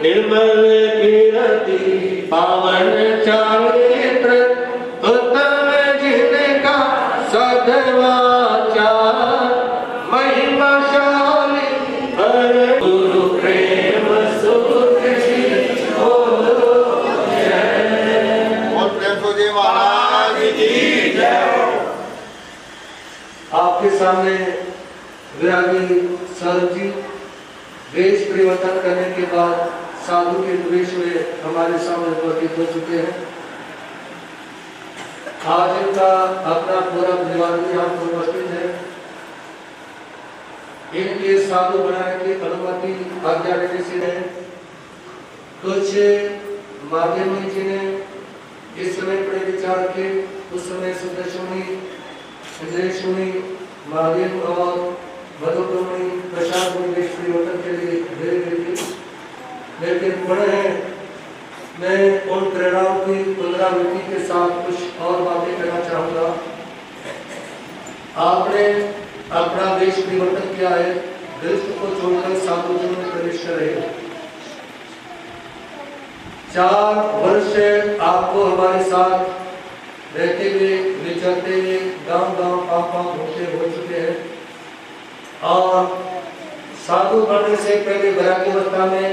निर्मल कीर्ति पावन चारित्र उत्तम जिनका सद्वाचार महिमाशाली हर गुरु प्रेम सुख आपके सामने विरागी सर जी वेश परिवर्तन करने के बाद साधु के वेश में हमारे सामने उपस्थित हो चुके हैं। आज इनका अपना पूरा परिवार भी यहाँ पर उपस्थित है। इनके साधु बनाने की अनुमति आज्ञा देने से है। कुछ माध्यमी जी ने इस समय बड़े विचार के उस समय सुदर्शनी इंद्रेशनी महादेव और मधुप्रमणि प्रसाद वेश परिवर्तन के लिए धीरे धीरे लेकिन बड़े हैं। मैं उन प्रेरणाओं की पुनरावृत्ति के साथ कुछ और बातें करना चाहूँगा। आपने अपना वेश परिवर्तन किया है, गृहस्थ को छोड़कर साधु में प्रवेश कर रहे हो। 4 वर्ष आपको हमारे साथ रहते हुए विचरते हुए गांव-गांव पांव घूमते हो चुके हैं और साधु बनने से पहले वैराग्य अवस्था में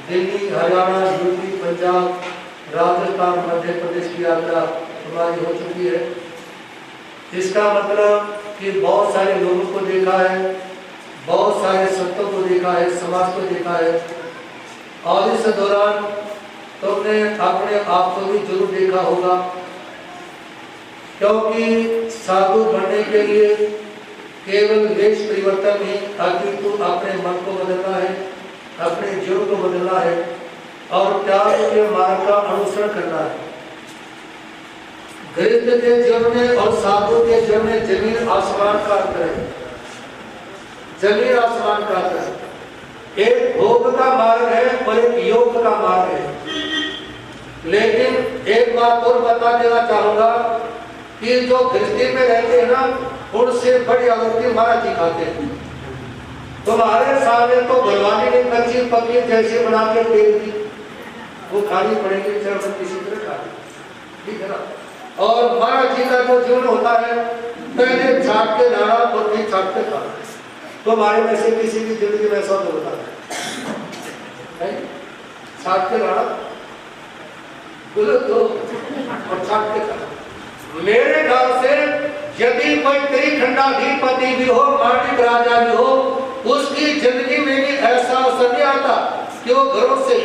दिल्ली, हरियाणा, यूपी, पंजाब, राजस्थान, मध्य प्रदेश की यात्रा हमारी हो चुकी है। इसका मतलब कि बहुत सारे लोगों को देखा है, बहुत सारे संतों को देखा है, समाज को देखा है और इस दौरान तुमने अपने आप को भी जरूर देखा होगा, क्योंकि साधु बनने के लिए केवल वेश परिवर्तन ही अपितु अपने मन को बदलना है, अपने जीवन को बदलना है और त्याग के मार्ग का अनुसरण करना है। गृहस्थ के जीवन में और साधु के जीवन में जमीन आसमान का अंतर है, जमीन आसमान का अंतर है। एक भोग का मार्ग है और एक योग का मार्ग है। लेकिन एक बात और बता देना चाहूंगा कि जो गृहस्थी में रहते हैं ना, उनसे बड़ी आलोचना महाराज जी खाते हैं। तुम्हारे सामने तो भगवानी ने कच्ची पक्की जैसे बना के दे दी, वो खानी पड़ेगी, चाहे किसी तरह खानी, ठीक है ना। और महाराज जी का जो जीवन होता है, पहले छाट के लाना और फिर छाट के खाना। तुम्हारे में से किसी की जिंदगी में ऐसा तो होता है, छाट के लाना दो और छाट के खाना। मेरे ख्याल से यदि कोई त्रिखंडाधिपति भी हो, मार्टिक राजा भी हो, उसकी जिंदगी में भी ऐसा अवसर नहीं आता कि वो घरों से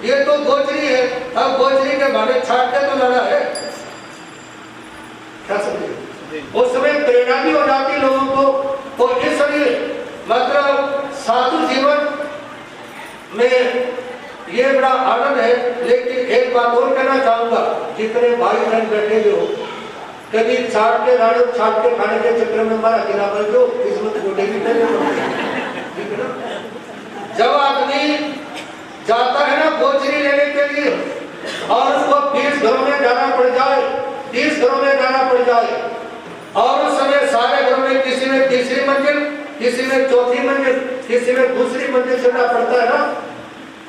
ये तो गोचरी है, अब गोचरी के बारे छाट के तो लड़ा है, क्या समझे? उस समय प्रेरणा भी हो जाती लोगों को। तो इसलिए मतलब साधु जीवन में ये बड़ा आनंद है। लेकिन एक बात और कहना चाहूंगा, जितने भाई बहन बैठे हुए हो, कभी छाट के लाड़े छाट के खाने के चक्कर में मारा गिरा बन जो किस्मत गोटे भी नहीं। जब आदमी जाता है ना गोचरी लेने के लिए और उसको 20 घरों में जाना पड़ जाए, 30 घरों में जाना पड़ जाए और उस समय सारे घरों में किसी में तीसरी मंजिल, किसी में चौथी मंजिल, किसी में दूसरी मंजिल चढ़ना पड़ता है ना।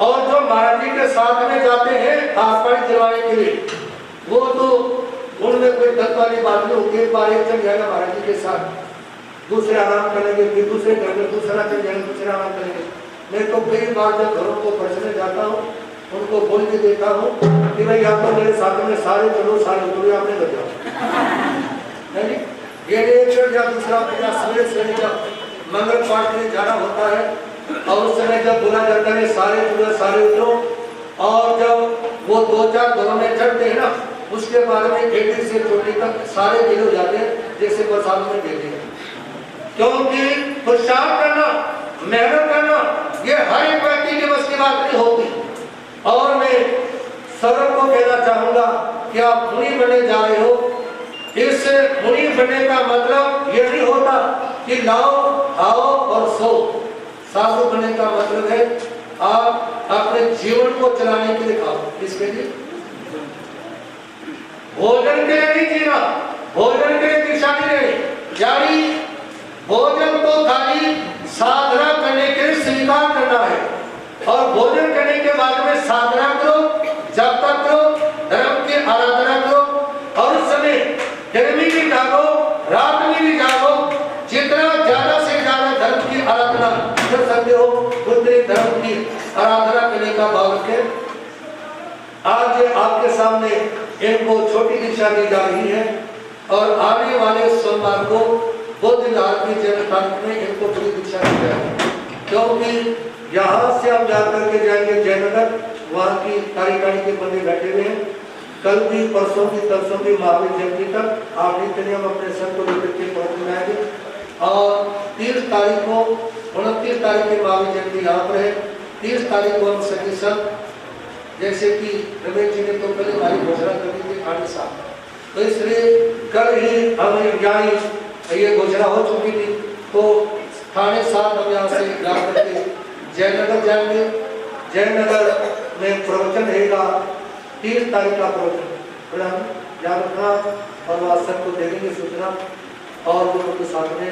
और जो महाराज जी के साथ में जाते हैं आसपास चलवाने के लिए, वो तो उनमें कोई दत्त वाली बात नहीं होती है। बार एक चल जाएगा महाराज जी के साथ, दूसरे आराम करेंगे, फिर दूसरे घर में दूसरा चल जाएगा, दूसरे आराम करेंगे। मैं तो कई बार जब घरों को बचने जाता हूँ, उनको बोल के देखता हूँ कि भाई यहाँ पर मेरे साथ में सारे चलो, सारे उतरो, आपने लग जाओ। ये एक चल या दूसरा सवेरे से जब मंगल पाठ में जाना होता है और उस समय जब बोला जाता है सारे चलो, सारे उतरो, और जब वो 2-4 घरों में चढ़ते हैं ना, उसके बाद में एडी से चोटी तक सारे गिर हो जाते हैं जैसे बरसात में गिरते हैं। क्योंकि पुरुषार्थ करना, मेहनत करना, ये हर एक व्यक्ति की बस की बात नहीं होती। और मैं सरल को कहना चाहूंगा कि आप मुनि बनने जा रहे हो। इस मुनि बनने का मतलब ये नहीं होता कि लाओ खाओ और सो। साधु बनने का मतलब है आप अपने जीवन को चलाने के लिए खाओ। किसके लिए? भोजन के लिए नहीं जीना, भोजन के लिए दीक्षा नहीं लेनी। यानी भोजन तो खाली साधना करने के लिए स्वीकार करना है, और भोजन करने के बाद में साधना करो, जप करो, धर्म की आराधना करो, और उस समय दिन में भी जागो, रात में भी जागो, जितना ज्यादा से ज्यादा धर्म की आराधना कर सकते हो उतनी धर्म की आराधना करने का भाव रखें। आज आपके सामने इनको छोटी दीक्षा दी जा रही है, और आने वाले सोमवार को बुद्ध विहार की जयंती में इनको पूरी दीक्षा दी जाएगी, क्योंकि यहाँ से हम जाकर के जाएंगे जयनगर, वहाँ की कार्यकारिणी के बंदे बैठे हुए हैं। कल भी, परसों भी, तरसों भी महावीर जयंती तक आप नित्य हम अपने सर को लेकर के पहुँच जाएंगे, और 30 तारीख को, 29 तारीख की महावीर जयंती यहाँ पर है, 30 तारीख को हम सभी सब, जैसे कि रमेश जी ने तो कल हमारी घोषणा कर दी थी 8 साल, तो इसलिए कल ही हमें ज्ञानी ये घोषणा हो चुकी थी, तो थाने 7 हम यहाँ से जा करके जयनगर जाएंगे। जयनगर में प्रवचन रहेगा, 30 तारीख का प्रवचन याद रखना, और वहाँ सबको दे देंगे सूचना, और लोगों के साथ में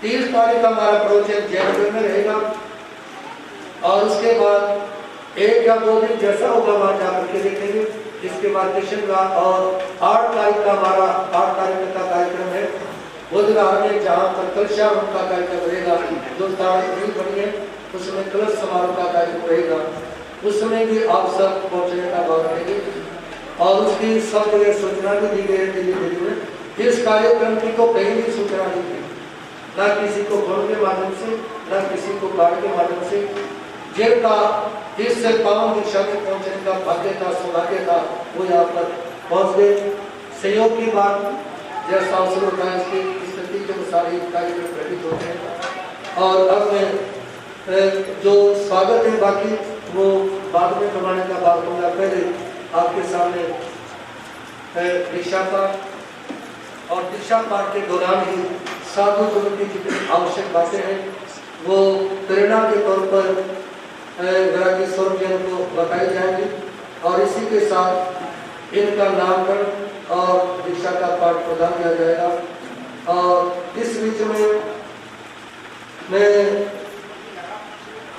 30 तारीख का हमारा प्रवचन जयनगर में रहेगा, और उसके बाद 1 या 2 दिन जैसा होगा वहाँ जाकर के देखेंगे। इसके बाद किशनगढ़, और 8 तारीख का हमारा 8 तारीख का कार्यक्रम है बुधवार में, जहाँ पर कलशा का कार्यक्रम रहेगा, जो तारीख बनी है उसमें कलश समारोह का कार्यक्रम रहेगा, उसमें भी आप सब पहुँचने का भाव रखेंगे, और उसकी सब जगह सूचना भी दी गई है दिल्ली में। इस कार्यक्रम की तो कहीं भी सूचना नहीं दी, न किसी को फोन के माध्यम से, न किसी को कार्ड के माध्यम से, जिनका इस पावन दीक्षा में पहुंचने का भाग्य था, सौभाग्य था, वो यहाँ पर पहुंच गए। सहयोग की बात जैसा अवसर होता है इसकी स्थिति के अनुसार ही कार्यक्रम घटित होते हैं, और अब मैं जो स्वागत है बाकी वो बाद में करवाने का बात होगा। पहले आपके सामने दीक्षा पाठ, और दीक्षा पाठ के दौरान ही साधु गुरु की जितनी आवश्यक बातें हैं वो प्रेरणा के तौर पर वैरागी स्वरूप जैन को बताई जाएंगी, और इसी के साथ इनका नामकरण और दीक्षा का पाठ प्रदान किया जाएगा। और इस बीच में मैं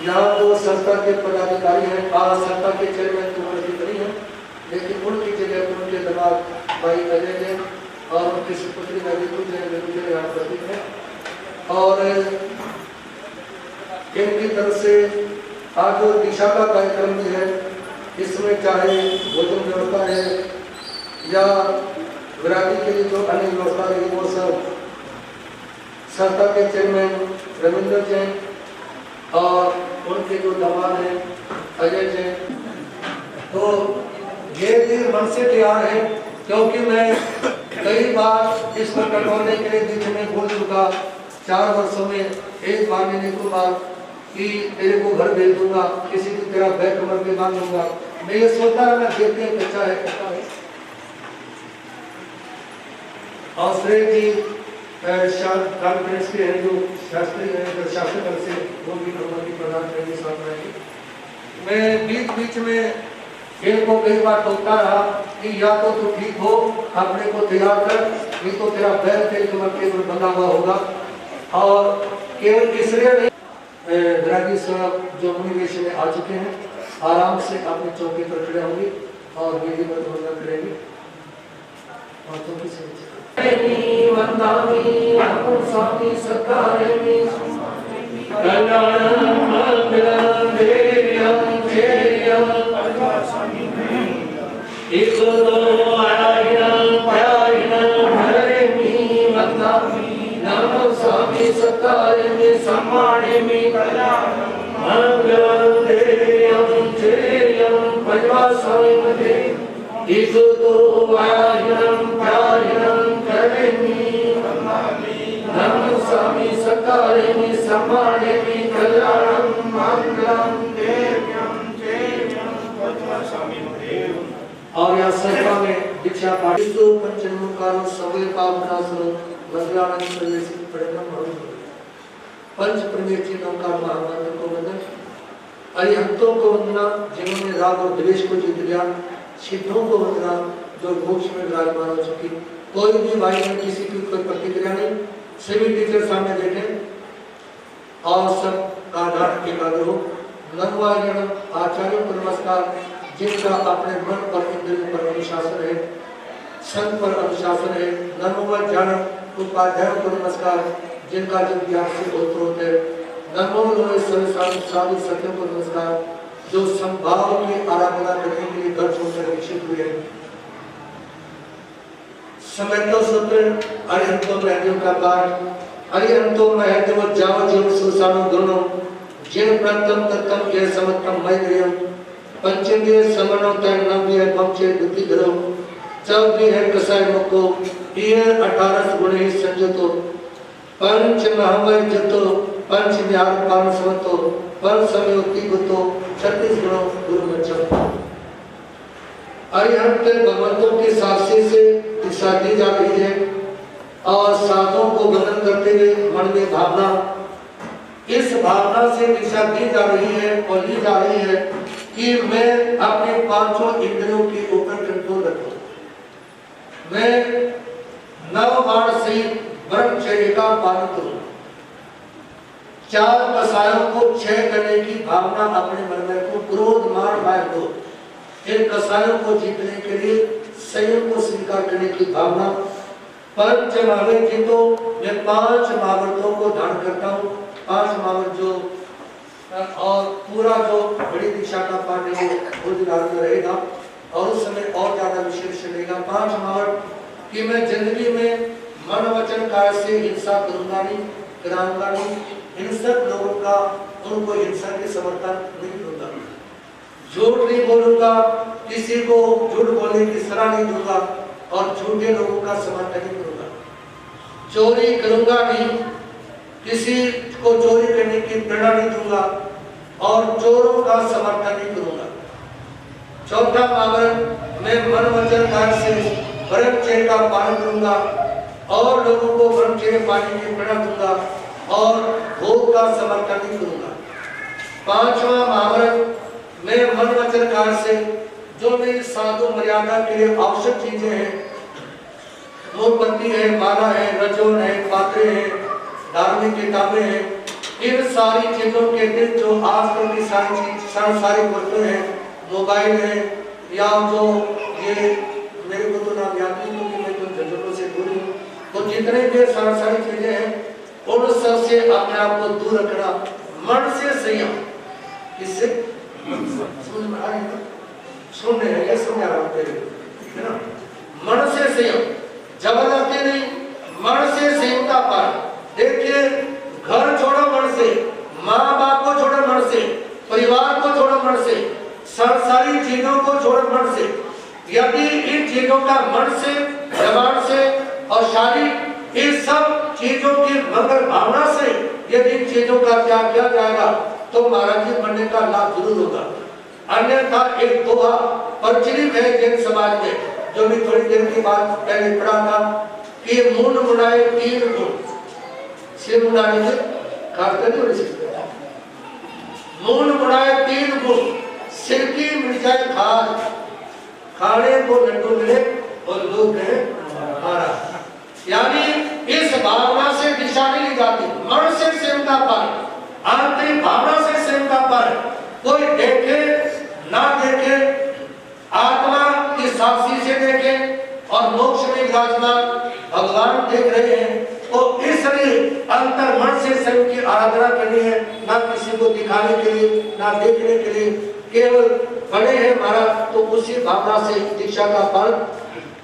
यहाँ जो संस्था के पदाधिकारी हैं, आज संस्था के चेयरमैन तो उपस्थित नहीं है, लेकिन उनकी जगह उनके दमाग भाई अजय जैन और उनकी सुपुत्री नवीन जैन यहाँ उपस्थित है, और इनकी तरफ से आज जो दीक्षा का कार्यक्रम भी है, इसमें चाहे भोजन व्यवस्था है या विरागी के लिए जो अन्य व्यवस्था है, वो सब संस्था के चेयरमैन रविंद्र जैन और उनके जो दामाद हैं अजय जैन, तो ये भी मन से तैयार है, क्योंकि मैं कई बार इस पर कटौने के लिए बीच में बोल चुका, 4 वर्षों में एक बार मैंने को कि तेरे को घर भेज दूंगा, किसी को तेरा बैग कमर पे बांध दूंगा। मैं ये सोचता रहा, देखते हैं अच्छा है। और श्रेय जी कॉन्फ्रेंस के हैं जो शास्त्री हैं, प्रशासन से वो भी अनुमति प्रदान करेंगे, साथ रहेंगे। मैं बीच में इनको कई बार टोकता रहा कि या तो तू ठीक हो, अपने को तैयार कर, नहीं तो तेरा बैग तेरे कमर के ऊपर बंधा हुआ होगा। और केवल इसलिए नहीं, वैरागी साहब जो मुनिवेश में आ चुके हैं, आराम से अपने चौकी पर खड़े होंगे और विधिवत वंदना करेंगे। और चौकी से स्वामी सत्कारे में सम्माने में मंगलम देयम चेयम पद्मासने मते इतो वायनम प्यायनम करेमि नमो स्वामी सत्कारे में सम्माने में कल्याणम मंगलम देयम चेयम पद्मासने मते। और यह संस्था में दीक्षा पाठ पंचमुखान सबले पावनासुर पंच परमेश्वरी ओंकार महामंत्र को वंदन, अरिहंतों को वंदना जिन्होंने राग और द्वेष को जीत लिया, सिद्धों को वंदना जो मोक्ष में विराजमान हो चुकी। कोई भी भाई में किसी की कोई प्रतिक्रिया नहीं, सभी टीचर सामने देखें और सब का ध्यान एकाग्र हो। नमवायण आचार्यों को नमस्कार, जिनका अपने मन और इंद्रियों पर अनुशासन है, संत पर अनुशासन है। नमोज्ञान उपाध्यायों को नमस्कार, जिनका जब ज्ञान से उत्तरोत है। नमो साधु सत्यों को नमस्कार, जो संभाव की आराधना करने के लिए घर छोड़कर दीक्षित हुए। समयतो सूत्र अरिहंतो महदेव का पाठ। अरिहंतो महदेव जाव जीव सुसानो गुणो, जिन प्रथम तत्तम ये समत्तम मय गयम, पंचेंद्रिय समनो तय नव्य पंचे बुद्धि धरो, चौथी है कसाय मुको, ये 18 गुण ही संजतो, पंच महामय जतो, पंच न्यार पान समतो, पंच समयोति गुतो, 36 गुणों गुरु में चलता। अरिहंत भगवंतों के साक्षी से दिशा दी जा रही है और साधुओं को बंधन करते हुए मन में भावना, इस भावना से दिशा दी जा रही है और ली जा रही है कि मैं अपने पांचों इंद्रियों के ऊपर कंट्रोल रखूं। मैं नववाण से ब्रह्मचर्य का पालन करूं। 4 कसायों को क्षय करने की भावना अपने मन में रखूं। क्रोध मान भय हो, इन कसायों को जीतने के लिए संयम को स्वीकार करने की भावना। पंच महावीर जी तो मैं 5 महावर्तों को धारण करता हूँ। 5 महावर्त जो और पूरा जो बड़ी दीक्षा का पाठ है वो में रहेगा और उस समय और ज्यादा विशेष रहेगा। 5 महावर्त कि मैं जिंदगी में मन वचन काया से हिंसा करूंगा नहीं, कराऊंगा नहीं। हिंसक लोगों का उनको हिंसा के समर्थन नहीं दूंगा, झूठ नहीं बोलूंगा, किसी को झूठ बोलने की सलाह नहीं दूंगा और झूठे लोगों का समर्थन नहीं करूंगा। चोरी करूंगा नहीं, किसी को चोरी करने की प्रेरणा नहीं दूंगा और चोरों का समर्थन नहीं करूंगा। चौथा महावर्त मैं मन वचन काया से ब्रह्मचर्य का पालन करूंगा और लोगों को ब्रह्मचर्य पाने की प्रेरणा दूंगा और भोग का समर्थन नहीं करूंगा। 5वां महावर्त मैं मन वचन काया से जो मेरी साधु मर्यादा के लिए आवश्यक चीजें हैं, मोमबत्ती है, माला है, रजोन है, पात्रे हैं, धार्मिक किताबें हैं, इन सारी चीजों के दिन जो आजकल की सांसारिक वस्तुएं हैं, मोबाइल है या जो ये मेरे को तो नाम याद नहीं क्योंकि मैं तो झंझटों से दूर हूँ, तो जितने भी सारी चीजें हैं उन सब से अपने आप को दूर रखना। मन से संयम, किससे समझ में आ रही है? सुनने हैं ये समझ रहा है ना। मन से संयम, जबरदस्ती नहीं, मन से संयम का पालन। देखिए घर छोड़ो मन से, माँ बाप को छोड़ो मन से, परिवार को छोड़ो मन से, संसारी चीजों को छोड़ो मन से। यदि इन चीजों का मन से, जबान से और शारीरिक इन सब चीजों की मंगल भावना से यदि इन चीजों का त्याग किया जाएगा तो महाराज जी बनने का लाभ जरूर होगा। अन्यथा एक दोहा प्रचलित है जैन समाज में, जो भी थोड़ी देर की बात पहले पढ़ा था कि मुन मुड़ाए 3 गुण, सिर मुड़ाने से खाते नहीं हो सकते। मुन मुड़ाए 3 गुण, सिर की मिट जाए खाद, खाने को लड्डू मिले और लोग कहे हमारा। यानी इस भावना से दिशा नहीं ली जाती। मन से सेवता पर, आंतरिक भावना से सेवता पर, कोई देखे ना देखे, आत्मा की साक्षी से देखे और मोक्ष में विराजमान भगवान देख रहे हैं, तो इसलिए अंतर मन से स्वयं की आराधना करनी है, ना किसी को दिखाने के लिए, ना देखने के लिए। केवल बड़े हैं महाराज तो उसी भावना से दीक्षा का पालन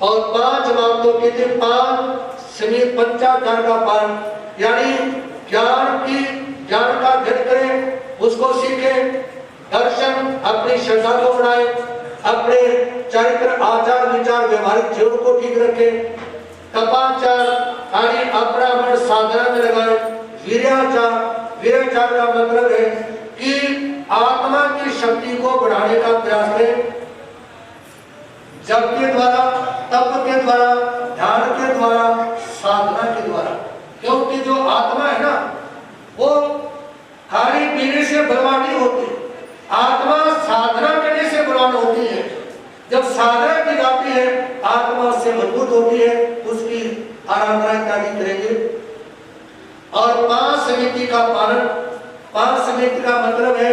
और 5 बातों के दिन 5 समीप पंचाचार का पालन, यानी ज्ञान का अध्ययन करें, उसको सीखें, दर्शन अपनी श्रद्धा को बढ़ाएं, अपने चरित्र आचार विचार व्यवहारिक जीवन को ठीक रखें, तपाचार यानी अपना मन साधना में लगाएं, वीर्याचार का मतलब है कि आत्मा की शक्ति को बढ़ाने का प्रयास करें, जप के द्वारा, तप के द्वारा, ध्यान के द्वारा, साधना के द्वारा। क्योंकि जो आत्मा है ना वो खाली पीने से बलवान नहीं होती, आत्मा साधना करने से बलवान होती है। जब साधना की जाती है आत्मा से मजबूत होती है, उसकी आराधना इत्यादि करेंगे और 5 समिति का पालन। 5 समिति का मतलब है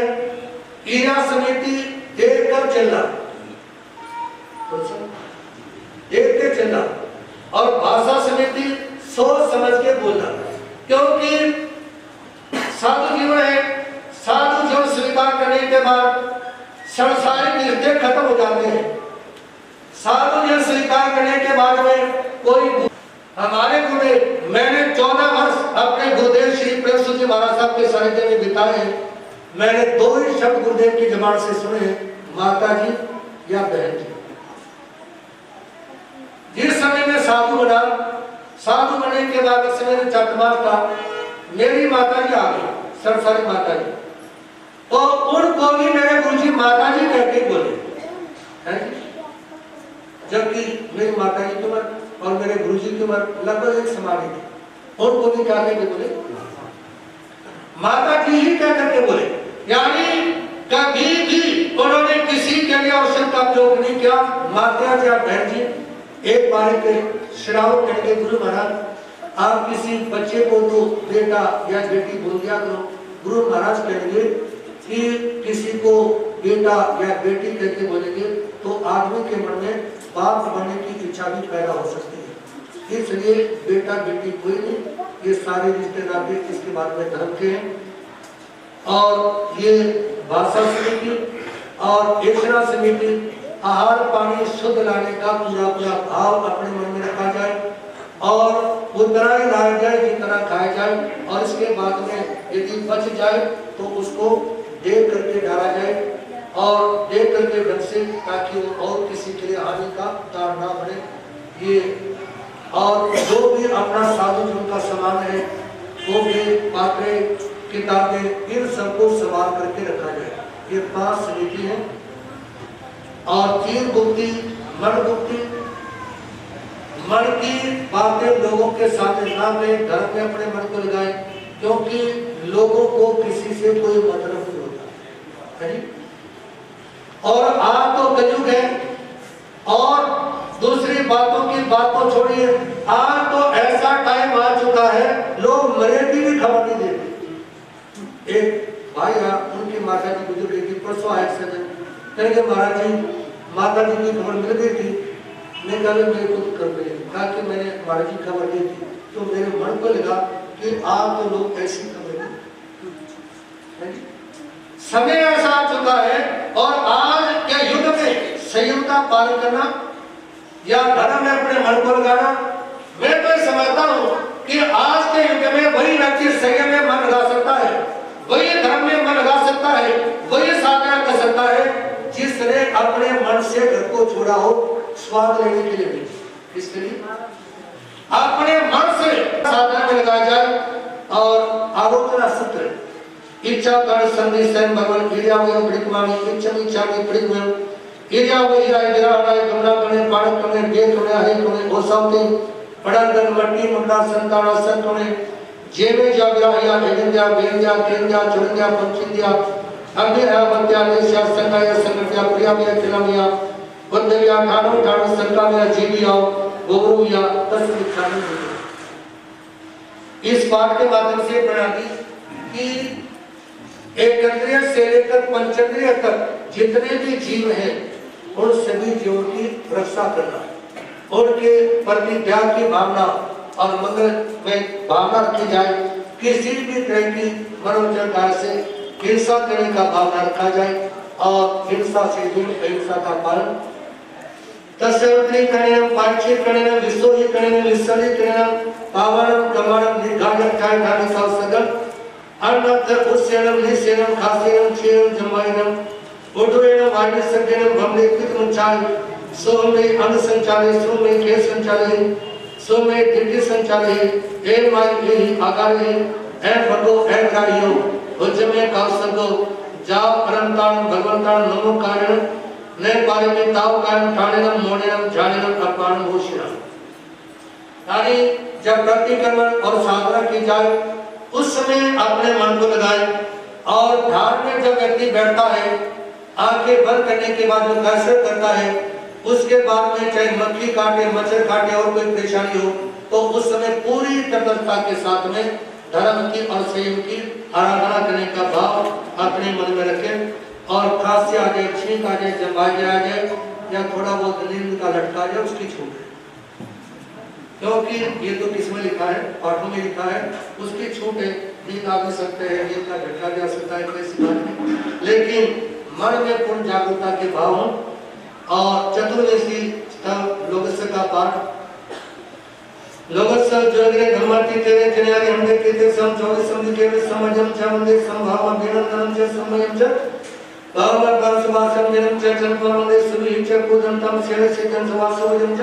क्रिया समिति देख कर चलना, देख के चलना, और भाषा समिति सोच समझ के बोलना। क्योंकि साधु जीवन है, साधु जीवन स्वीकार करने के बाद सांसारिक रिश्ते खत्म हो जाते हैं। साधु जीवन स्वीकार करने के बाद में कोई हमारे गुरुदेव, मैंने 14 वर्ष अपने गुरुदेव श्री प्रेम सूत जी महाराज साहब के सानिध्य में बिताए हैं। मैंने 2 ही शब्द गुरुदेव की जुबान से सुने हैं, माता जी या बहन जी। जिस समय में साधु बना, साधु बनने के बाद इस समय में चतमास था, मेरी माता जी आ गई, सरसारी माता जी, तो उनको भी मेरे गुरु जी माता जी कहते बोले, जबकि मेरी माता जी की उम्र और मेरे गुरु जी की उम्र लगभग एक समान ही थी। उनको भी क्या कहते बोले, माता जी ही कह करके बोले। यानी कभी भी उन्होंने किसी के लिए औषध का प्रयोग नहीं किया। माता जी या बहन जी, एक बार के श्रावण कहेंगे, गुरु महाराज आप किसी बच्चे को तो बेटा या बेटी बोल दिया करो। गुरु महाराज कहेंगे कि किसी को बेटा या बेटी कहते बोलेंगे तो आदमी के मन में बाप बनने की इच्छा भी पैदा हो सकती है। इसलिए बेटा बेटी कोई नहीं, ये सारे रिश्तेदार इसके बाद में धर्म के हैं। और ये भाषा समिति और एकता समिति, आहार पानी शुद्ध लाने का पूरा पूरा भाव अपने मन में रखा जाए और उतना ही लाया जाए जितना खाया जाए। और इसके बाद में यदि बच जाए तो उसको देख करके डाला जाए और देख करके ढंग से, ताकि वो और किसी के लिए हानि का कारण ना बने। ये और जो भी अपना साधु जीवन का सामान है वो भी पात्रे किताबें इन सबको संभाल करके रखा जाए। ये 5 समिति है। और 3 गुप्ती, मन गुप्ती, मन की बातें लोगों के सामने ना में धर्म में अपने मन को लगाए, क्योंकि लोगों को किसी से कोई मतलब नहीं होता है। और आज तो कलयुग है, और दूसरी बातों की बात को छोड़िए, आज तो ऐसा टाइम आ चुका है लोग मरे की भी खबर नहीं देते। एक भाई उनकी माता जी गुजर गई थी, परसों आए सजन कहेंगे महाराज जी माता जी की खबर मिल गई थी। मैं कहा मेरे को कर मिली, कहा कि मैंने महाराज जी खबर दी थी तो मेरे मन को लगा कि आप तो लोग ऐसी खबर नहीं। समय ऐसा आ चुका है और आज के युग में संयम का पालन करना या धर्म में अपने मन को लगाना, मैं तो समझता हूँ कि आज के युग में वही व्यक्ति संयम में मन लगा सकता है, वही धर्म में मन लगा सकता है, वही साधना कर सकता है जिसने अपने मन से घर को छोड़ा हो स्वाद लेने के लिए भी। इसके लिए अपने मन से साधना में लगाया जाए। और आलोचना सूत्र इच्छा कर संधि स्वयं भगवान क्रिया में प्रिकमानी इच्छा में प्रिकम क्रिया में इराय विराय गमना करने पाण करने देख करने है करने ओसावते पड़न मट्टी मुंडा संताना सन करने जेवे जा विराया एजंजा बेंजा केंजा चुरंजा पंचिंजा अग्नि अवत्या देशा संगाया संगत्या प्रियामिया चिलामिया वंदविया ठाणो ठाणो संकामिया जीविया गोरुया तस्मिखानी। इस पाठ के माध्यम से प्रणाली कि एकत्रीय से लेकर पंचेंद्रिय तक जितने भी जीव हैं उन सभी जीवों की रक्षा करना, उनके प्रति त्याग की भावना और मंगल में भावना रखी जाए। किसी भी तरह की मनोचन से हिंसा करने का भावना रखा जाए और हिंसा से दूर अहिंसा का पालन। तस्वत्री करें पांचि करें विश्वहि करें विश्वहि करें पावनम कमरम निर्घायक काय धानी का सगल अन्नत उस्यनम निस्यनम खासेनम चेनम जमायनम उठवेनम वायु सकेनम भमले पित मुचाय सोमे अन्न संचाले सोमे के संचाले सोमे दिव्य संचाले ए माय ए आगारे ए फटो ए गाड़ियो उज्जमे कासगो जाप परंतान भगवंतान नमो कारण ने पारे में ताव कारण ठाणेनम मोनेनम जानेनम अर्पण होशिया। यानी जब प्रतिक्रमण और साधना की जाए उस समय अपने मन को लगाए और ध्यान में जब व्यक्ति बैठता है आंखें बंद करने के बाद जो कसरत करता है उसके बाद में चाहे मक्खी काटे मच्छर काटे और कोई परेशानी हो तो उस समय पूरी तटस्थता के साथ में धर्म की और संयम की आराधना करने का भाव अपने मन में रखें और खांसी आ जाए, छींक आ जाए, जमाए आ जाए या थोड़ा बहुत नींद का लटका जाए, उसकी छूट है। क्योंकि ये तो किसमें लिखा है, पाठों में लिखा है, उसकी छूट है। नींद आ भी सकते हैं, नींद का झटका जा सकता है, कैसी बात नहीं, लेकिन मन में पूर्ण जागरूकता के भाव हो। और चतुर्दशी लोकस्य का पाठ लोकस्य जोगरे धर्माती तेरे जन्यारी हमने कीते सम 24 संधि के समझम च मंदिर संभाव अभिनंदनम च समयम च भावम परसवासम जन्म च जन्म मंदिर सुभी च कुदंतम सेव से जन सवासोजम च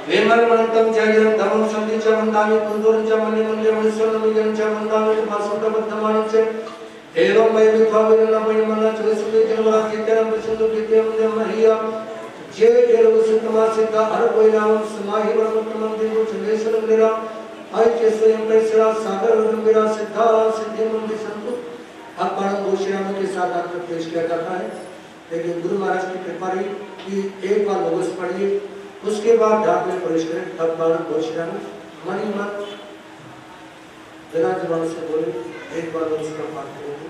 वेमल मनंतम च जन धर्म संधि च वंदामि कुंदुरं च मनि मंदिर विश्वनम जन च वंदामि पासुत बद्धमान च एवं मैं विभाविरन मय मन च सुभी जनवरा कीर्तनम प्रसन्न कीर्तनम महिया जे केरव सुतमा सिद्धा हर कोइलाम समाहि वर्तमान देव चलेश्वर मेरा आय के स्वयं पैसरा सागर मेरा सिद्धा सिद्धि मंदिर संतो अब पारण घोषणाओं के साथ आपको पेश किया जाता है। लेकिन गुरु महाराज की कृपा रही कि एक बार लोगों से पढ़िए, उसके बाद ढाक में प्रवेश करें, तब पारण घोषणा मन ही मन बिना जबान से बोले एक बार लोगों का पाठ करेंगे।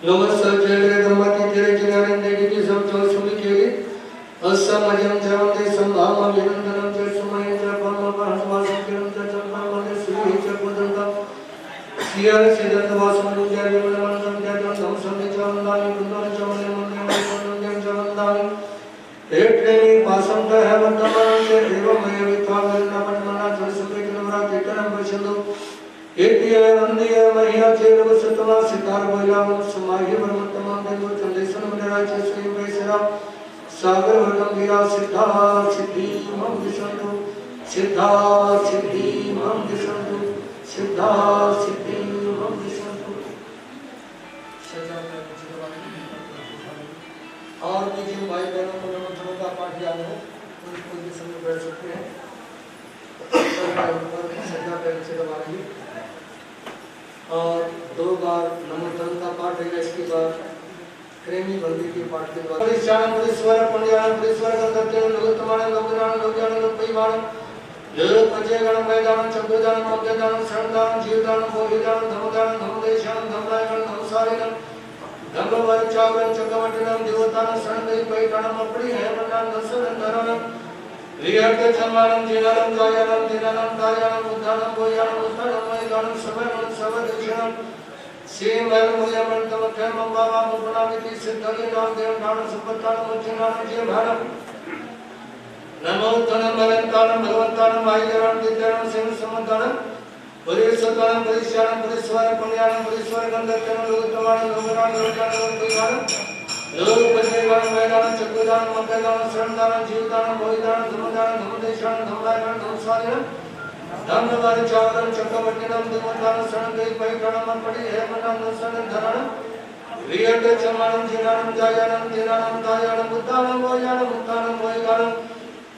लोग सचेले धम्मति तेरे जिनाने देवी की सब जो सुनी केली असमजम जवंते संभाव अभिनंदनम च सुमय च पम पहसवासम किरम च चंपा मने सुही च कुदंता सियार सिदंत वासम जय विमल मंदम जय धम संधि च वंदामि कुंदन च मने मंदे मंदम च वंदामि एक प्रेमी पासम च है वंदमान च एवं मय वित्वा वरना मना च सुखे जनवरा कीर्तनम प्रसन्नो एतिय वंदिय महिया चेरव सतवा सितार बोलाम समाहि वर्तमान देव चंदेशन मनराय च श्री वैसरा सागर वर्णम गिरा सिद्धा सिद्धि मम दिसंतु सिद्धा सिद्धि मम दिसंतु सिद्धा सिद्धि मम दिसंतु। और भी जिन भाई बहनों को मंत्रों का पाठ याद हो उस पोजीशन में बैठ सकते हैं। सज्जा पैर से दबा लीजिए और 2 बार नमोतन का पाठ है। इसके बाद प्रेमी बंदी के पाठ के बाद परिचालन पुरीश्वर पुण्यान पुरीश्वर गंधर्व लोकतमान लोकदान लोकदान लोकपरिवार लोक पचयगण मैदान चक्रदान मध्यदान शरणदान जीवदान बोधिदान धमदान धमदेशान धमरायगण धमसारिगण धमवर चावरन चक्रवटनम देवतान शरणदे पैठानम अपड़ी है वरदान दर्शन धरणम रियर्ते सम्मानम जीवनम जायनम दिननम दायनम उद्धानम बोयानम उत्तरम मैदानम सबरम सबदेशनम सीमल मुयमन तमकम बाबा मुपनामिति सिद्धि नाम देव नाम सुपतान मुचिनाम जय भारत नमो तनम मलंतानम भगवंतानम आयरम दित्यनम सिंह समंतानम पुरीश्वरम पुरीश्वरम पुरीश्वर पुण्यानम पुरीश्वर गंधर्व लोकतमान लोकनाम लोकनाम परिवार लोक पचयगण मैदान चक्रदान मध्यदान शरणदान जीवदान बोधिदान धमदान धमदेशान धमरायगण धमसारिगण धम्मवर चावरन चक्रवर्तिनम देवतान शरणदे पैठानम अपड़ी है वरदान दर्शन धरणम रियर्ते सम्मानम जीवनम जायनम दिननम दायनम उद्धानम बोयानम उत्थानम बोयगानम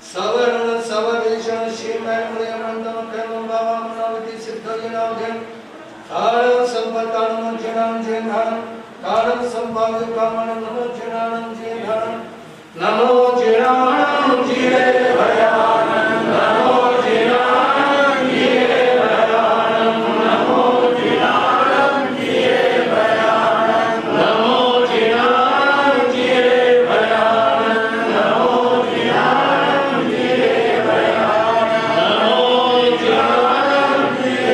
सवर्ण सवदेशं श्रीमय मुनिमंतम कैमं बाबा मनावति सिद्धि नाम देव आनंद संपत्तानम जनाम जयधानम कारणं संभाव्य कामनं नमो जनानं जयधानम नमो जनानं जय भयानंद नमो जनानं जय भयानंद नमो जनानं जय भयानंद नमो जनानं जय भयानंद नमो जनानं जय भयानंद नमो जनानं जय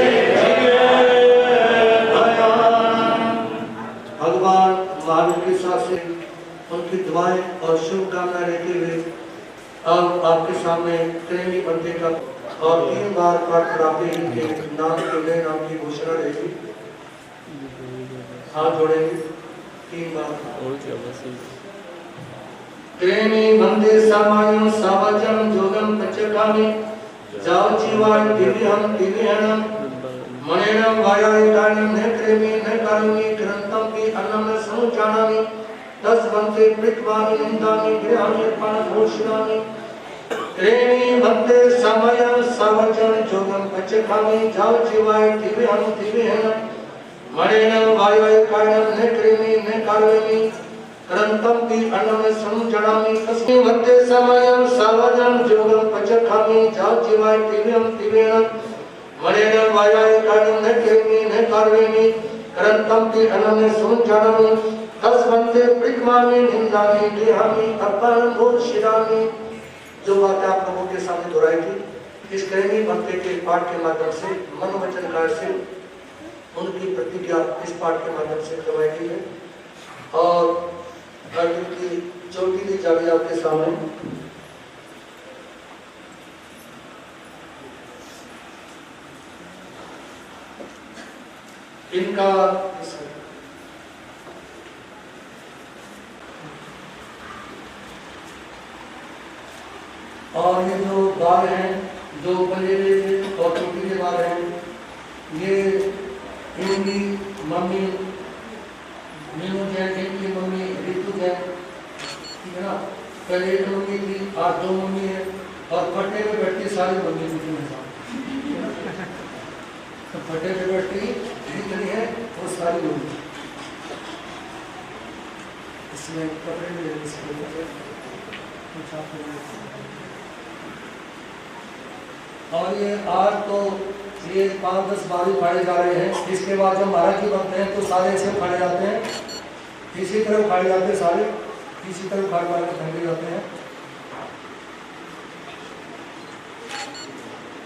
भयानंद। भगवान महावीर के साथ से उनकी दुआएं और शुभकामनाएं लेते हुए अब आपके सामने प्रेमी बंदे का और 3 बार पाठ कराते हैं कि नाम के नए नाम की घोषणा रहेगी। हाथ जोड़ेंगे 3 बार। प्रेमी वंदे सामायं सावजं जोगं पच्चकामि जाओ जीवाय दिव्यं दिव्यनं मनेनं वायाय कारणं न प्रेमी न कारुणी ग्रंथं पि अन्नं न समुचानामि तस्वन्ते पृथ्वामि निन्दामि गृहामि पानभूषणामि प्रेमी वंदे सामायं सावजं जोगं पच्चकामि जाओ जीवाय दिव्यं दिव्यनं मनेनं वायाय कारणं न प्रेमी न कारुणी ग्रंथं पि अन्नं न समुचानामि तस्मै वंदे सामायं सावजं जोगं पच्चकामि जाओ जीवाय दिव्यं दिव्यनं मनेनं वायाय कारणं न प्रेमी न कारुणी ग्रंथं पि अन्नं न समुचानामि तस्वन्ते पृथ्वामि निन्दामि गृहामि अपरमोषिरामि। जो बातें आप लोगों के सामने दोहराई थी इस प्रेमी भक्त के पाठ के माध्यम से मनोवचन कार्य से उनकी प्रतिज्ञा इस पाठ के माध्यम से करवाई गई है और अर्जुन की चोटी दी जावी आपके सामने। इनका और ये जो बाल हैं जो बनेरे और चोटी के बाल हैं ये इनकी मम्मी मीनू जैन, इनकी मम्मी रितु जैन, ठीक है ना। पहले एक मम्मी थी, आज 2 मम्मी है और फटे पे बैठती सारी मम्मी थी मेरे साथ। फटे पे बैठती जितनी है वो सारी मम्मी। इसमें कपड़े भी है और ये आज तो ये 5-10 बार उखाड़े जा रहे हैं। इसके बाद जब महाराज जी बनते हैं तो सारे ऐसे उखाड़े जाते हैं, इसी तरह उखाड़े जाते हैं सारे, इसी तरह उखाड़ मार के फेंके जाते हैं।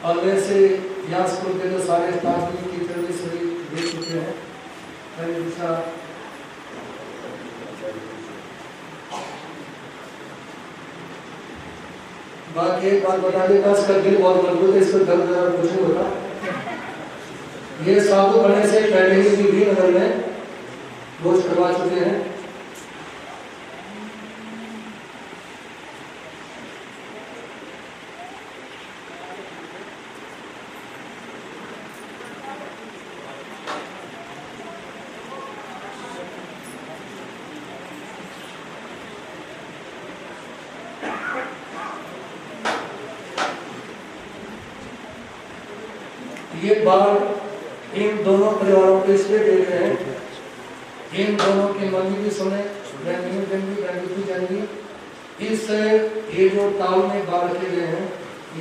और वैसे यास को के तो सारे स्थान की तरह सभी देख चुके हैं। बाकी एक बात बता देता, इसका दिल बहुत मजबूत है, इसको दर्द कुछ नहीं होता। ये साधु बनने से पहले ही भी नगर में रोज करवा चुके हैं। ये बाल इन दोनों परिवारों को इसलिए देख रहे हैं, इन दोनों की मम्मी भी सुने, इस ये जो ताल में बाल रखे गए हैं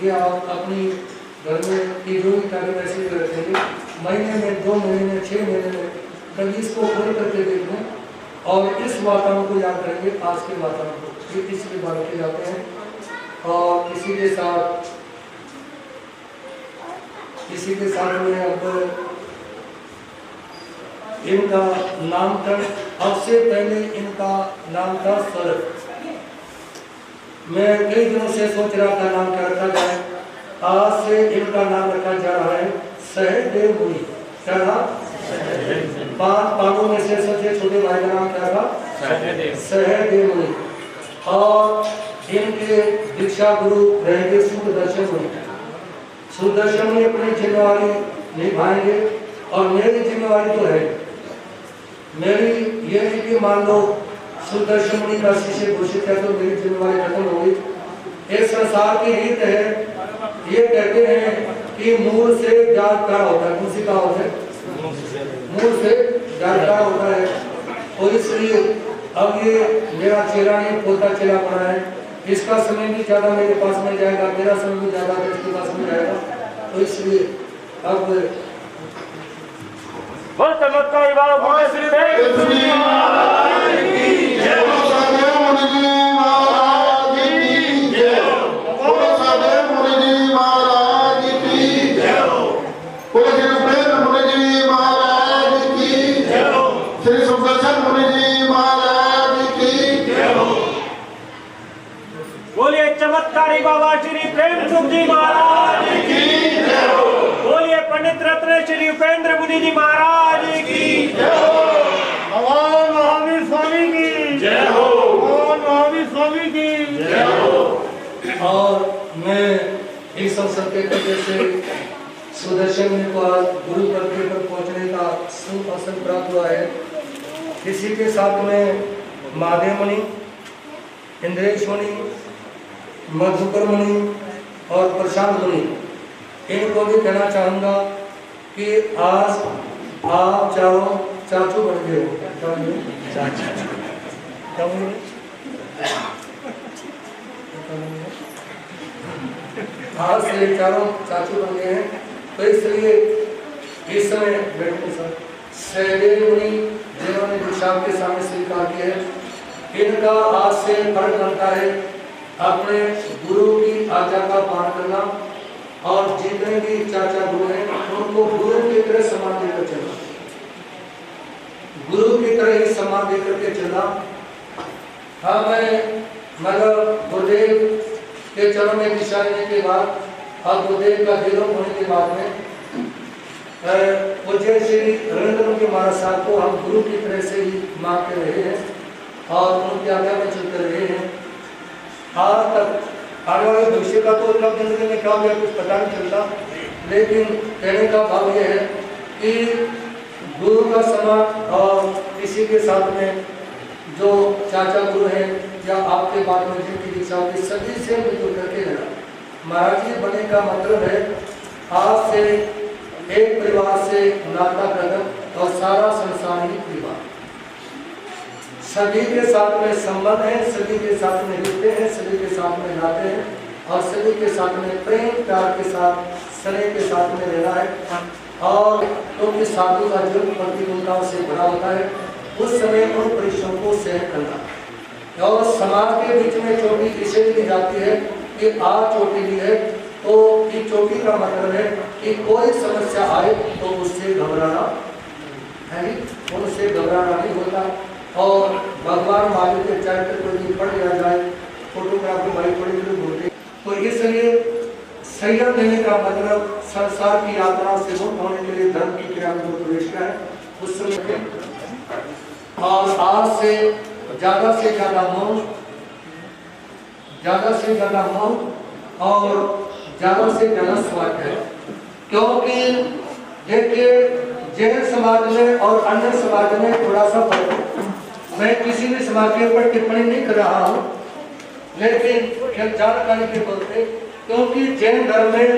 ये आप अपनी घर में जो भी कार्य वैसे रखेंगे। महीने में 2 महीने में 6 महीने में कभी इसको खोल करके देख लें और इस वातावरण को याद करेंगे, आज के वातावरण को। ये इसलिए बाल रखे जाते हैं। और इसी के साथ में अब इनका नामकरण, अब से पहले इनका नाम था शरद। मैं कई दिनों से सोच रहा था नाम क्या रखा जाए, आज से इनका नाम रखा जा रहा है सहदेव मुनि। क्या था? 5 पांडवों में से सबसे छोटे भाई का नाम क्या था? सहदेव मुनि। और इनके दीक्षा गुरु रहेंगे सुदर्शन मुनि। सुदर्शन मुनि अपनी जिम्मेवारी निभाएंगे और मेरी जिम्मेवारी तो है, मेरी ये नहीं कि मान लो सुदर्शन मुनि का शिष्य घोषित है तो मेरी जिम्मेवारी खत्म हो गई। एक संसार की रीत है, ये कहते हैं कि मूल से जड़ पैदा होता है। कौन सी का होता है? मूल से जड़ पैदा होता है। और इसलिए अब ये मेरा चेला नहीं, पोता चेला बना है, इसका समय भी ज्यादा मेरे पास में जाएगा, मेरा समय भी ज्यादा इसके पास में जाएगा। तो इसलिए अब बोल चमत्कारी बाबा बोले श्री देव महाराज की जय। सहदेव मुनि जी महाराज की जय। बोलो सहदेव मुनि जी महाराज की जय। बोलो श्री प्रेम मुनि जी महाराज की जय। श्री सुदर्शन मुनि जी महाराज की जय। बोलिए चमत्कारी बाबा श्री प्रेम जी महाराज की रत्न श्री उपेंद्र मुनि जी महाराज की जय हो। भगवान महावीर स्वामी की जय हो। भगवान महावीर स्वामी की जय हो। और मैं इस अवसर के वजह से सुदर्शन मुनि को आज गुरु पद पर पहुंचने का शुभ अवसर प्राप्त हुआ है। इसी के साथ में महादेव मुनि, इंद्रेश मुनि, मधुकर मुनि और प्रशांत मुनि, इनको भी कहना चाहूँगा कि आज आप चारों चाचू बन गए हो। आज से चारों चाचू बन गए हैं, तो इसलिए इस समय बैठे सर सहदेव मुनि जिन्होंने दीक्षा के सामने स्वीकार किया है, इनका आज से फर्ज बनता है अपने गुरु की आज्ञा का पालन करना और जितने भी चाचा गुरु हैं उनको गुरु की तरह सम्मान देकर चलना, गुरु की तरह ही सम्मान देकर के चलना। हाँ, मैं मतलब गुरुदेव के चरणों में दिशा लेने के बाद और गुरुदेव का दिलों होने के बाद में पूज्य श्री रविंद्र मुनि महाराज साहब को हम गुरु की तरह से ही मानते रहे हैं और उनकी आज्ञा में चलते रहे हैं आज तक। आने वाले भविष्य का तो कब जिंदगी में क्या हो कुछ पता नहीं चलता, लेकिन कहने का भाव यह है कि गुरु का सम्मान और इसी के साथ में जो चाचा गुरु हैं या आपके बाद में जिनकी दीक्षा होगी सभी से मिलजुल करके रहना। महाराज जी बनने का मतलब है आज से एक परिवार से नाता कदम और सारा संसार ही परिवार, सभी के साथ में संबंध है, सभी के साथ में रहते हैं, सभी के साथ में रहते हैं और सभी के साथ में प्रेम प्यार के साथ स्नेह के साथ में रहना है। और क्योंकि साधु का जीवन प्रतिकूलताओं से भरा होता है, उस समय उन परिश्रम को सहन करना। और समाज के बीच में चोटी इसलिए दी जाती है कि आज चोटी ली है, तो ये चोटी का मतलब है कि कोई समस्या आए तो उससे घबराना है, उनसे घबराना नहीं होता। और भगवान महावीर के चरित्र को यदि पढ़ लिया जाए, फोटोग्राफी भाई बड़ी लोग होते, तो इसलिए संयम लेने का मतलब संसार की यात्रा से मुक्त होने के लिए धर्म की क्रिया में प्रवेश किया है उस समय। और आज से ज्यादा मौन, ज्यादा से ज्यादा मौन और ज्यादा से ज्यादा स्वार्थ है, क्योंकि देखिए जैन समाज में और अन्य समाज में थोड़ा सा फर्क है। मैं किसी भी समाज के ऊपर टिप्पणी नहीं कर रहा हूँ, लेकिन जानकारी के तौर पे, क्योंकि जैन धर्म में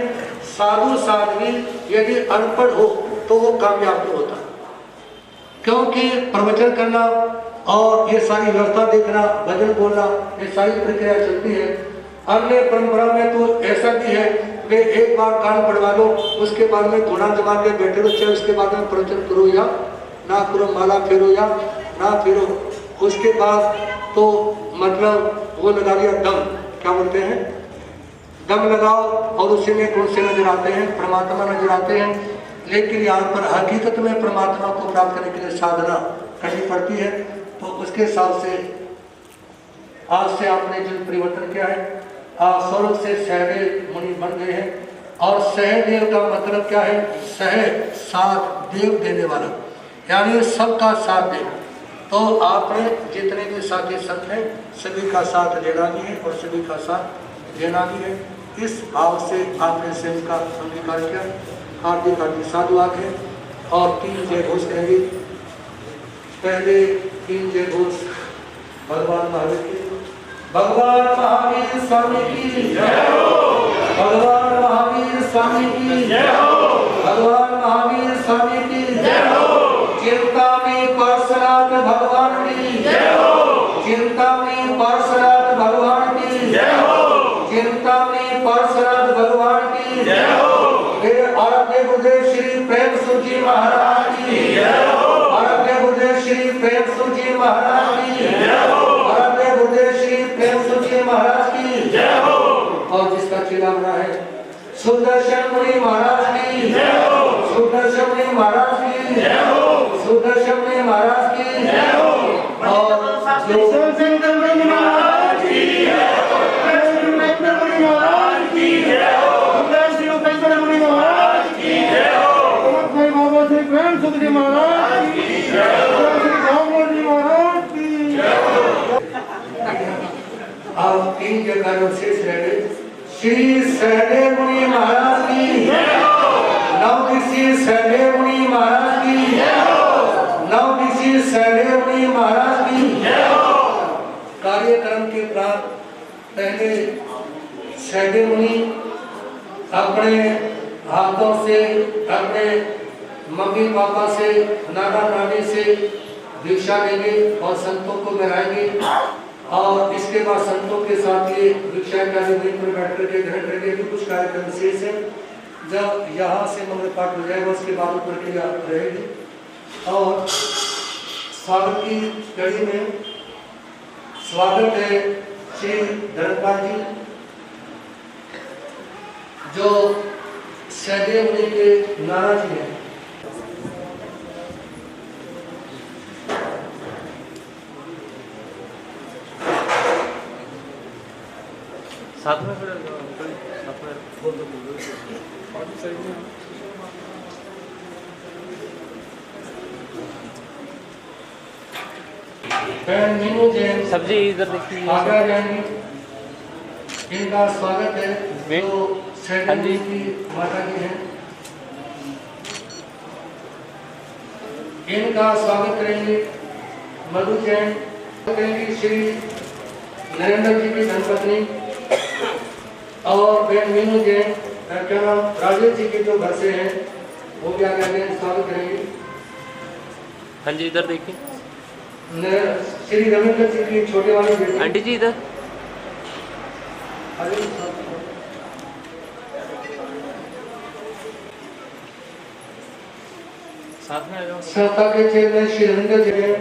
साधु साध्वी यदि अनपढ़ हो तो वो कामयाब नहीं होता, क्योंकि प्रवचन करना और ये सारी व्यवस्था देखना, भजन बोलना, ये सारी प्रक्रिया चलती है। अन्य परंपरा में तो ऐसा भी है कि एक बार कान पढ़वा लो, उसके बाद में घोड़ा जमा के बैठे रहो, चाहे उसके बाद में प्रवचन करो या ना करो, माला फेरो या ना फेरो, उसके बाद तो मतलब वो लगा लिया दम, क्या बोलते हैं, दम लगाओ और उसी में कौन से नजर आते हैं, परमात्मा नजर आते हैं। लेकिन यहाँ पर हकीकत में परमात्मा को प्राप्त करने के लिए साधना करनी पड़ती है। तो उसके हिसाब से आज से आपने जो परिवर्तन किया है, स्वर्ग से सहदेव मुनि बन गए हैं। और सहदेव का मतलब क्या है, सह साथ देव देने वाला, यानी सबका साथ दे। तो आपने जितने भी साथी संत हैं सभी का साथ लेना भी है और सभी का साथ देना भी है। इस भाव से आपने स्वयं का अंगीकार किया। हार्दिक हार्दिक साधुवाद है। और 3 जय घोष कहेंगे। पहले 3 जय घोष भगवान महावीर की, भगवान महावीर स्वामी की जय हो, भगवान महावीर स्वामी की जय हो, भगवान महावीर स्वामी की जय हो, चिंता में परशुराम भगवान की जय हो, चिंता में परशुराम भगवान की जय हो, चिंता में परशुराम भगवान की जय हो। मेरे आराध्य गुरुदेव श्री प्रेम सुख जी महाराज की जय हो, आराध्य गुरुदेव श्री प्रेम सुख जी महाराज की जय हो, आराध्य गुरुदेव श्री प्रेम सुख जी महाराज की जय हो। और जिसका चेला बना है सुदर्शन मुनि महाराज की जय हो, सुदर्शन मुनि महाराज की जय हो, सुदर्शन मुनि महाराज की जय हो। और जो महाराज की जय हो, महाराज की जय हो, महाराज की जय हो। महाराज की जय हो। रामगढ़ जी महाराज की जय हो। अब 3 जगह जो शेष रह गए। श्री सहदेव मुनि महाराज की जय हो। नवदीक्षी सहदेव मुनि महाराज की जय हो। नवदीक्षी सहदेव मुनि महाराज की जय हो। कार्यक्रम के प्राप्त पहले सहदेव मुनि अपने हाथों से अपने मम्मी पापा से नाना नानी से भिक्षा लेंगे और संतों को मिलाएंगे और इसके बाद संतों के साथ ये भिक्षा का जमीन पर बैठ करके ग्रहण करेंगे। भी कुछ कार्यक्रम विशेष है। जब यहाँ से मंगल पाठ हो जाएगा उसके बाद प्रक्रिया रहेगी और स्वागत की कड़ी में स्वागत है श्री धर्मपाल जी जो सहदेव मुनि के नाना जी हैं। साथ में फिर मीनू जैन सब्जी इधर देखिए। आगरा जाएंगी। इनका स्वागत है जो सहदेव मुनि की माता जी हैं। इनका स्वागत करेंगे मधु जैन, करेंगे श्री नरेंद्र जी की धर्मपत्नी और बहन मीनू जैन क्या नाम राजेश जी के जो घर से हैं वो भी आगे स्वागत करेंगे। हाँ जी इधर देखिए। श्री रविंद्र जी की छोटे वाली बेटी आंटी जी इधर। साथ में आ जाओ। संस्था के चेयरमैन श्री रविंद्र जी हैं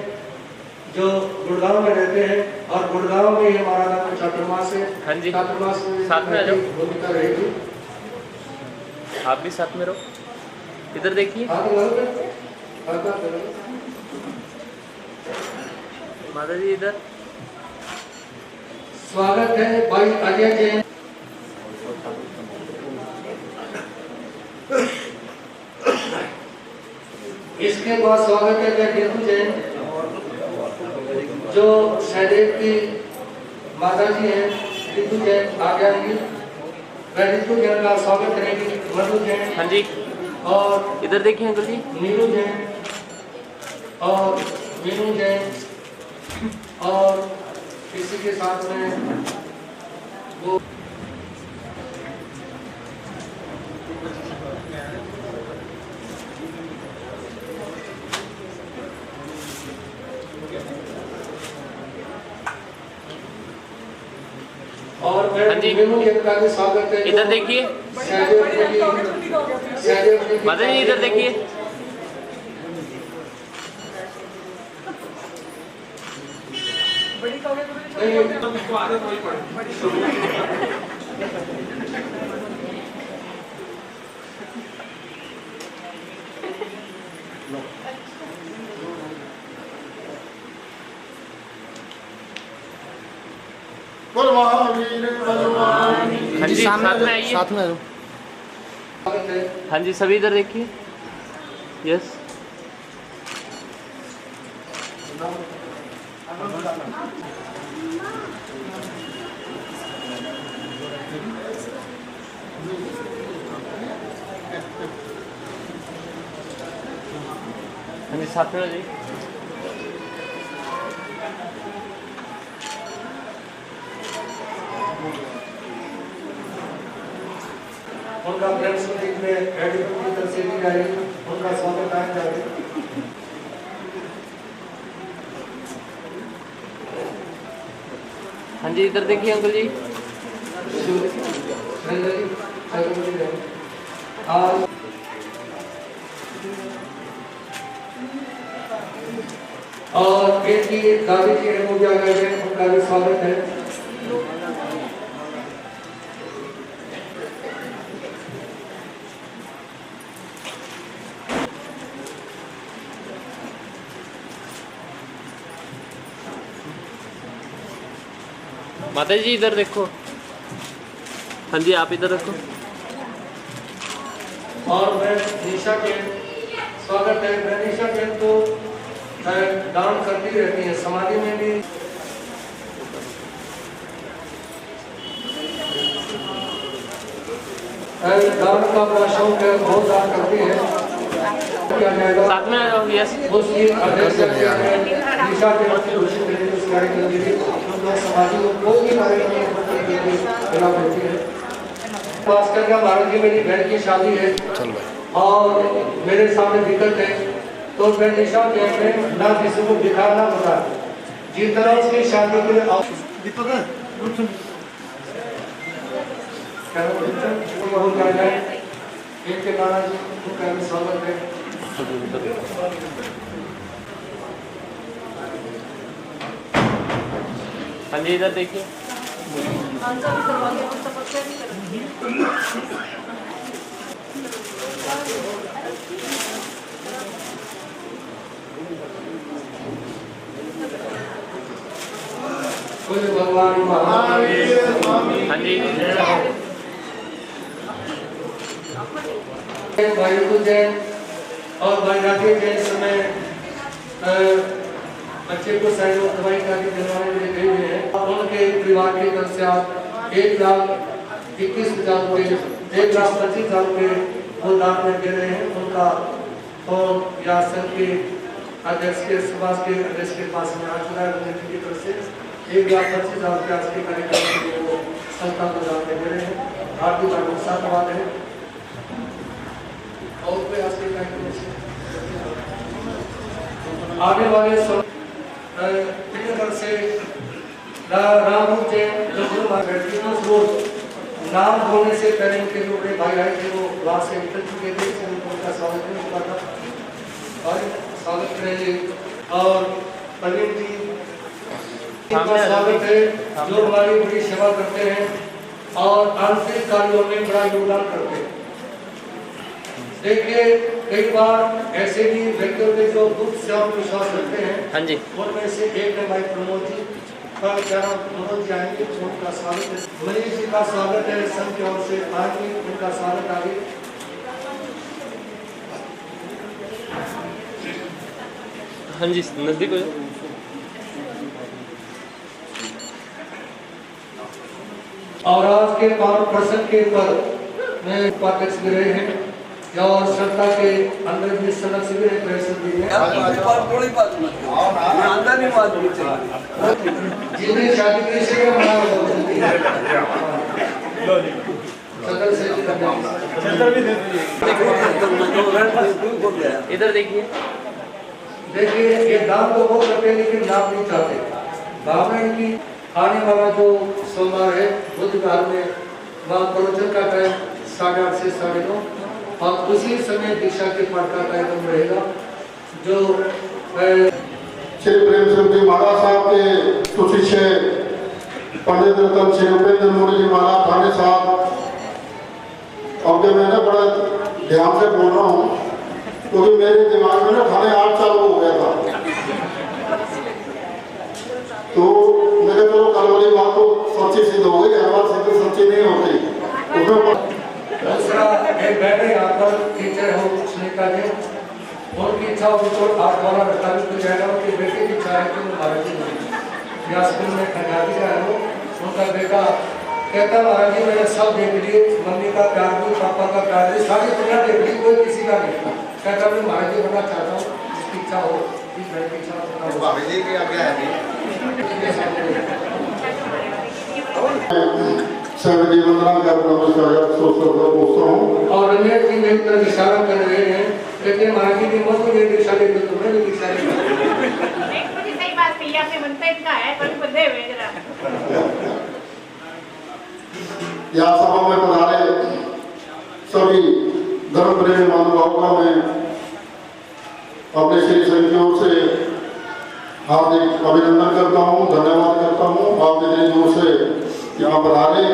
जो गुड़गांव में रहते हैं और गुड़गांव में ही हमारा नाम चातुर्मास है। हाँ जी चातुर्मास में साथ में आ जाओ। भूमिका रहेगी। आप भी साथ में रहो। इधर देखिए। माता जी इधर। स्वागत है भाई अजय जैन। इसके बाद स्वागत है रितु जैन जो सहदेव की माता जी हैं। रितु जैन आगे आएंगी। वह रितु जैन का स्वागत करेंगी मधु जैन। हाँ जी और इधर देखिए अंकल जी। नीरू जैन और मीनू जैन और इसी के साथ में वो और हाँ जी। मीनू जैन का भी स्वागत है। इधर देखिए। माता जी इधर देखिए। बोल महावीर भगवान हाँ जी साथ में आइए। साथ में हाँ जी सभी इधर देखिए। यस हाँ जी साथ में जी। उनका प्रेम संगीत में एडिटर की तरफ से दी जाएगी। उनका स्वागत आया जाएगा। हाँ जी इधर देखिए अंकल जी। और इनकी दादी जी ने पूजा करके उनका भी स्वागत है। माता जी इधर देखो। हाँ जी आप इधर रखो। और मैं निशा के स्वागत है। प्रनिशा जैन तो दान करती रहती है, समाधि में भी दान का बड़ा शौक है, बहुत दान करती है। क्या जाएगा साथ में आ जाओ। यस उसकी अध्यक्ष दिशा के घोषित करने उस कार्यक्रम के लिए समाधि को कोई भी कार्यक्रम होती है। पास करके महाराज जी मेरी बहन की शादी है और मेरे सामने दिक्कत है, तो मैं निशा के ना किसी को दिखाना पड़ा, जितना उसकी शादी के लिए इनके नाना जी उनका भी स्वागत है। हाँ जी, इधर देखिए। भगवान हाँ जी, भाई जैन और भाई राकेश जैन समय बच्चे को सहयोग दवाई करके दिलवाने के लिए गए हुए हैं। उनके परिवार की तरफ से आप 1,21,000 रुपये 1,25,000 रुपये वो दान में दे रहे हैं। उनका फोन या संघ के अध्यक्ष के सुभाष के अध्यक्ष के पास में आ चुका है। उनकी तरफ से 1,25,000 रुपये आज के कार्यक्रम के लिए वो संस्था को दान में दे रहे हैं। हार्दिक धन्यवाद है। और कोई आज के कार्यक्रम से आने वाले से रामू जैन नाम होने से पहले उनके जो बड़े भाई आए थे वो वहाँ से निकल चुके थे, उनका स्वागत नहीं हुआ था और स्वागत करेंगे। और प्रवीण जी का स्वागत है जो हमारी बड़ी सेवा करते हैं और आंतरिक कार्यों में बड़ा योगदान करते हैं। देखिए कई बार ऐसे भी व्यक्तियों के जो गुप्त सेवा में विश्वास रखते हैं, हाँ जी, उनमें से एक है भाई प्रमोद जी। प्रमोद जी आएंगे, उनका स्वागत है। मनीष जी का स्वागत है संघ की ओर से, आएंगे, उनका स्वागत आगे। हाँ जी, नजदीक हो जाओ। और आज के पावन प्रसंग के पर में उपाध्यक्ष भी रहे हैं और संस्था के अंदर भी सनक से भी प्रेशर दी है। जिन्हें शादी की से इधर देखिए। देखिए ये दान तो बहुत करते हैं लेकिन लाभ नहीं चाहते। भावना की आने वाला जो सोमवार है बुध विहार में वहाँ प्रवचन का टाइम 8:30 से 9:30 और उसी समय दीक्षा के पाठ का कार्यक्रम रहेगा जो श्री प्रेम सिंह जी महाराज साहब के सुशिष्य पंडित रतन श्री उपेंद्र मोदी जी महाराज थाने साहब। अब मैं ना बड़ा ध्यान से बोल रहा हूँ क्योंकि मेरे दिमाग में ना थाने 8 चालू हो गया था, तो मेरे तो कल वाली बात तो सच्ची सिद्ध हो गई, हर बार सिद्ध सच्ची नहीं होती। दूसरा एक बैठे यहाँ पर टीचर हो सुनीता जी, उनकी इच्छा होगी तो आप द्वारा प्रस्तावित हो जाएगा। उनकी बेटे की इच्छा है कि वो महाराज जी या स्कूल में खंडाती का है। उनका बेटा कहता महाराज जी मैंने सब देख लिए, मम्मी का प्यार भी, पापा का प्यार भी, सारी दुनिया देख ली, कोई किसी का नहीं। कहता मैं महाराज जी बनना चाहता हूँ, जिसकी इच्छा हो, जिस बहन की इच्छा और रमेश जी मेरी तरफ इशारा कर रहे हैं, कहते हैं महाराज जी की मत मुझे दीक्षा दे दो, तुम्हें भी दीक्षा दे दो। सही बात कही आपने, मनता इनका है पर बंदे हुए जरा। यहाँ सभा में पधारे सभी धर्म प्रेमी महानुभावों में अपने श्री संघ की ओर से हार्दिक अभिनंदन करता हूँ, धन्यवाद करता हूँ। आप इतनी दूर से यहाँ पधारे,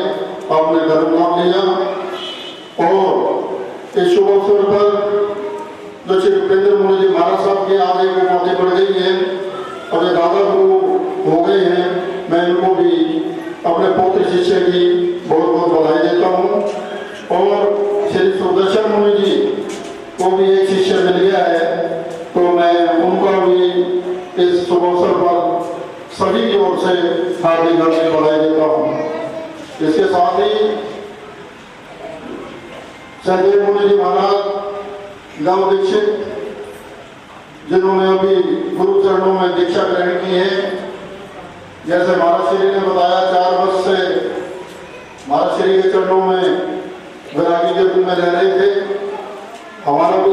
आपने धर्म नाम लिया और इस शुभ अवसर पर जो श्री उपेंद्र मोदी जी महाराज साहब की आज एक उपाधि बढ़ गई है, अब दादा गुरु हो गए हैं। मैं इनको भी अपने पौत्र शिष्य की बहुत बहुत बधाई देता हूँ। और श्री सुदर्शन मुनि जी को भी एक शिष्य मिल गया है, साथ ही सहदेव मुनि जी महाराज नव दीक्षित, जिन्होंने अभी गुरु चरणों में दीक्षा ग्रहण की है। जैसे महाराज श्री ने बताया, 4 वर्ष से महाराज श्री के चरणों में वैरागी के रूप में रह रहे थे। हमारा भी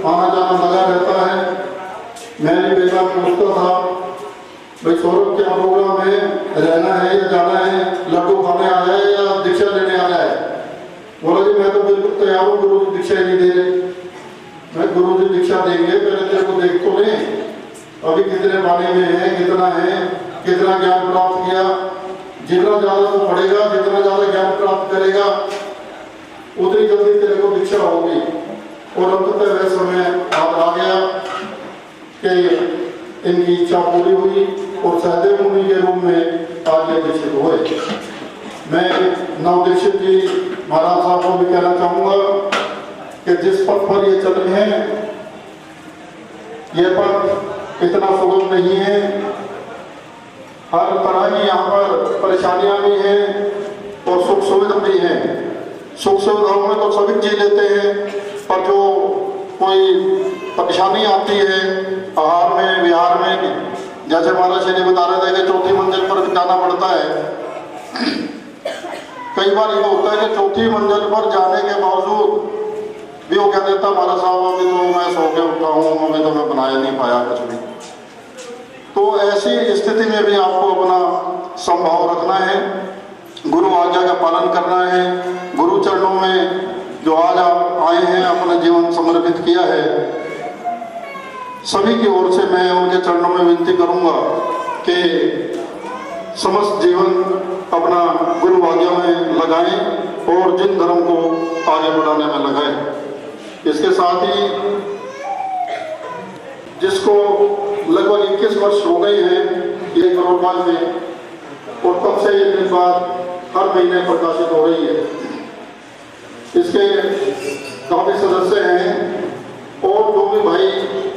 आना जाना लगा रहता है। मैं भी बेटा पूछता था, भाई सौरभ क्या प्रोग्राम है, रहना है या जाना है, लड्डू खाने आया है या दीक्षा लेने आया है? बोला जी मैं तो बिल्कुल तैयार हूँ, गुरु जी दीक्षा नहीं दे रहे। मैं गुरु जी दीक्षा देंगे, पहले तेरे को देख तो लें, अभी कितने पानी में है, कितना ज्ञान प्राप्त किया। जितना ज्यादा वो पढ़ेगा, जितना ज्यादा ज्ञान प्राप्त करेगा, उतनी जल्दी तेरे को दीक्षा होगी। और अंततः वह समय आ गया कि इनकी इच्छा पूरी हुई और सहदेव मुनि के रूप में आज ये दीक्षित हुए। मैं नव दीक्षित जी महाराज साहब को भी कहना चाहूँगा कि जिस पथ पर ये चल रहे हैं, ये पथ इतना सुगम नहीं है। हर तरह की यहाँ पर परेशानियाँ भी हैं और सुख सुविधा भी हैं। सुख सुविधाओं में तो सभी जी लेते हैं, पर जो कोई परेशानी आती है आहार में, विहार में, जैसे महाराज श्री बता रहे थे कि चौथी मंजिल पर जाना पड़ता है। कई बार ये होता है कि चौथी मंजिल पर जाने के बावजूद भी वो कह देता, महाराज साहब अभी तो मैं सो के उठा हूँ, अभी तो मैं बनाया नहीं पाया कुछ भी। तो ऐसी स्थिति में भी आपको अपना संभाव रखना है, गुरु आज्ञा का पालन करना है। गुरु चरणों में जो आज आप आए हैं, अपना जीवन समर्पित किया है, सभी की ओर से मैं उनके चरणों में विनती करूंगा कि समस्त जीवन अपना गुरु आज्ञा में लगाएं और जिन धर्म को आगे बढ़ाने में लगाएं। इसके साथ ही जिसको लगभग 21 वर्ष हो गए हैं ये करोड़बाग में, और तब से ये बात हर महीने प्रकाशित हो रही है। इसके काफी सदस्य हैं और जो भी भाई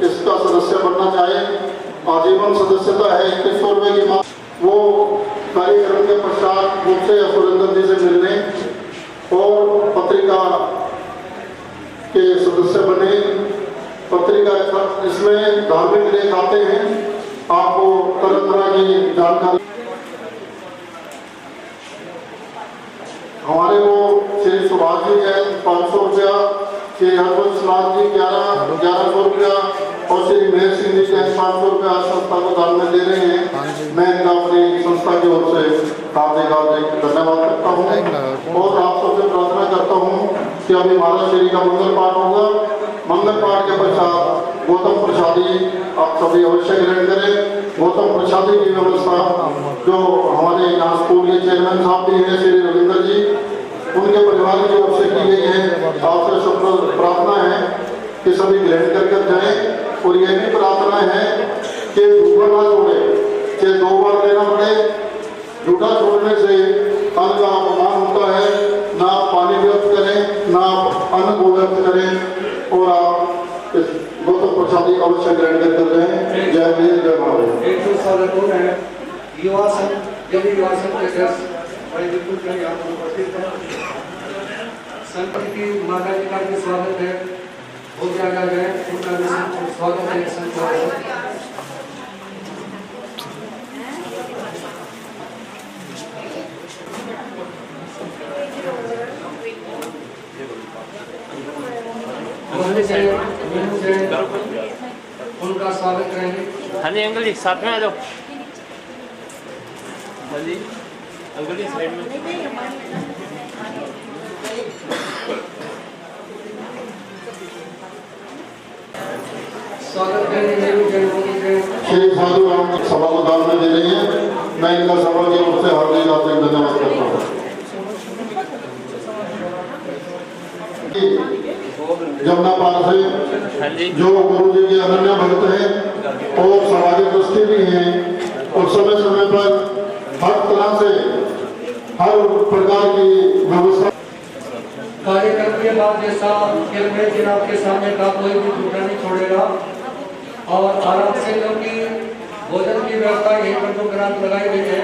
इसका सदस्य बनना चाहे, आजीवन सदस्यता है 2100 रुपये की मांग। वो कार्यक्रम के पश्चात मुझसे या सुरेंद्र जी से मिलने और पत्रिका के सदस्य बने। पत्रिका इसमें धार्मिक लेख आते हैं, आपको तरह तरह की जानकारी। हमारे वो श्री सुभाष जी है 500 रुपया, श्री हरवंश लाल जी 1100 रुपया और श्री महेश सिंह जी 500 रुपया संस्था को दान में दे रहे हैं। मैं इनका अपनी संस्था की ओर से हार्दिक धन्यवाद करता हूँ और आप सबसे प्रार्थना करता हूँ कि अभी महाराज श्री का मंगल पाठ होगा। मंगल पाठ के पश्चात गौतम प्रसादी आप सभी अवश्य ग्रहण करें। गौतम प्रसादी की व्यवस्था जो हमारे यहाँ स्कूल के चेयरमैन साहब भी हैं, श्री रविंद्र जी, उनके परिवार की ओर से की गई है। आपसे सब प्रार्थना है कि सभी ग्रहण कर जाएं और यह भी प्रार्थना है कि झूठा ना छोड़े, चाहे 2 बार लेना पड़े। झूठा छोड़ने से अन्न का अपमान होता है। ना पानी व्यर्थ करें, ना अन्न को व्यर्थ करें और आप इस गौतम प्रसादी अवश्य ग्रहण कर रहे हैं। जय भीम जय भारत। एक जो स्वागत है युवा संघ, यदि युवा संघ के अध्यक्ष भाई बिल्कुल कहीं यहाँ पर उपस्थित हैं। संत की माता जी का भी स्वागत है, हो जाएगा गए उनका भी स्वागत है। संत उनका स्वागत करेंगे। हाँ जी अंकल जी साथ में आ जाओ। हाँ जी अंकल जी साइड में। स्वागत करेंगे। श्री साधु राम सभा को दान में दे रही है। मैं इनका सभा की ओर से हार्दिक धन्यवाद करता हूँ। जमुना पार से जो गुरु जी के अनन्य भक्त हैं और सामाजिक दृष्टि भी हैं और समय समय पर हर तरह से हर प्रकार की व्यवस्था कार्यक्रम के बाद जैसा फिर आपके सामने का कोई भी झूठा नहीं छोड़ेगा और आराम से, क्योंकि भोजन की व्यवस्था यहीं पर जो ग्रांट लगाई गई है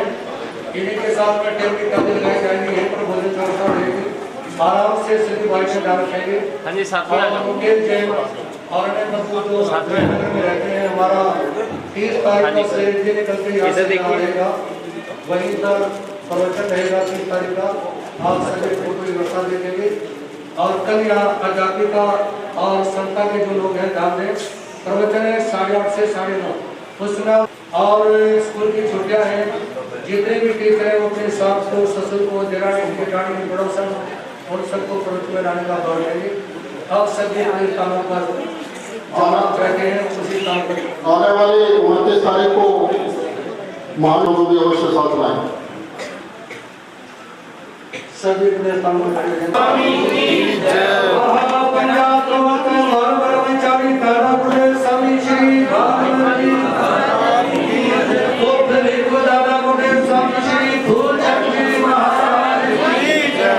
इन्हीं के साथ में टेबल की तब्दील लगाई जाएगी, यहीं पर भोजन व्यवस्था रहेगी। आराम से सभी भाई से डाल रखेंगे। हाँ जी, साथ में आ जाओ। मुकेश जैन और अन्य मजदूर जो नगर में रहते हैं, हमारा 30 तारीख को शरीर जी निकल के यहाँ से रहेगा, वहीं पर प्रवचन रहेगा 30 तारीख का। आप सभी फोटो व्यवस्था देखेंगे और कल यहाँ आजादी का और संता के जो लोग हैं ध्यान दें, प्रवचन है 8:30 से 9:30 उसमें। और स्कूल की छुट्टियाँ हैं, जितने भी टीचर हैं वो अपने साथ को ससुर को जेठानी पड़ोसन उन सबको प्रवचन में लाने का भाग लेंगे। अब सभी अपने कामों पर बैठे हैं, उसी काम पर आने वाली 29 तारीख को महालोगों को भी अवश्य साथ लाएं। सभी अपने कामों पर पंजाब प्रवर्तन और ब्रह्मचारी तारापुर स्वामी श्री भागवती दादा गुरुदेव स्वामी श्री फूलचंद गिरी महाराज की जय।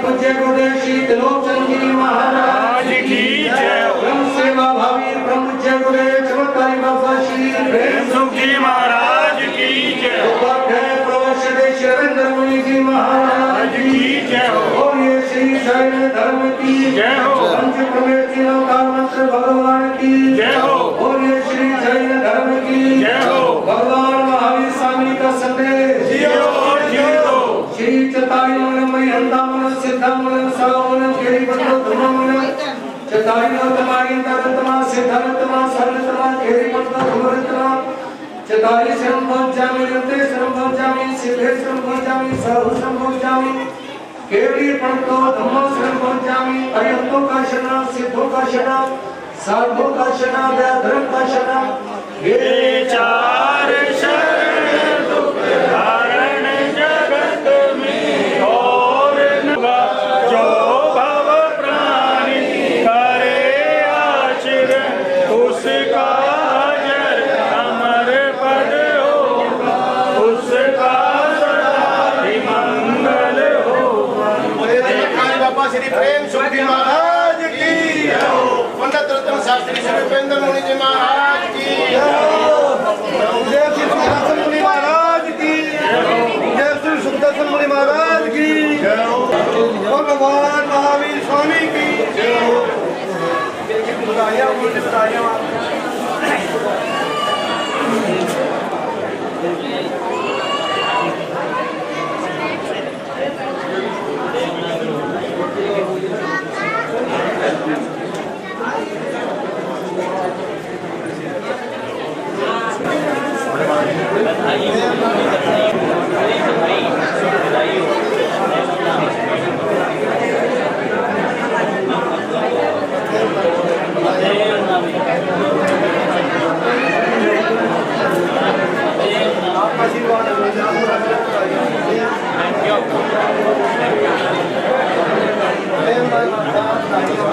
पूज्य गुरुदेव श्री त्रिलोकचंद गिरी महाराज की जय। ब्रह्म सेवा भावी ब्रह्मज्ञ गुरुदेव चमत्कारी बाबा श्री प्रेम सुख जी महाराज की जय। उपाध्याय प्रोफेसर शैलेंद्र मुनि जी महाराज की जय। और ये श्री जैन धर्म की जय हो। पंच प्रमेय तीनों का मंत्र भगवान की जय हो। और ये श्री जैन धर्म की जय हो। भगवान महावीर स्वामी का संदेश जियो और जियो। श्री चताई मन महिंदा मन सिद्धा मन सावन केरी बंदो धर्म मन चताई मन तमारी तमा सिद्धांतमा सरलतमा केरी बंदो धर्मरत्मा चताई संभव जामि रते संभव जामि सिद्धे संभव जामि सहु संभव जामि केवली पंतो धम्मो संभव जामि अरिहंतों का शरण सिद्धों का शरण साधुओं का शरण धर्म का शरण ये चार शरण दुख धारण जगत में और जो भव प्राणी करे आचरण उसका अजर अमर पद होगा, उसका सदा ही मंगल होगा। बाबा श्री प्रेम सुख जी महाराज की जय हो। पंडित रत्न शास्त्री श्री उपेंद्र मुनि जी महाराज की जय हो। जय श्री सुखदर्शन मुनि महाराज की जय हो। जय श्री सुखदर्शन मुनि महाराज की जय हो। और भगवान महावीर स्वामी की जय हो। Thank you.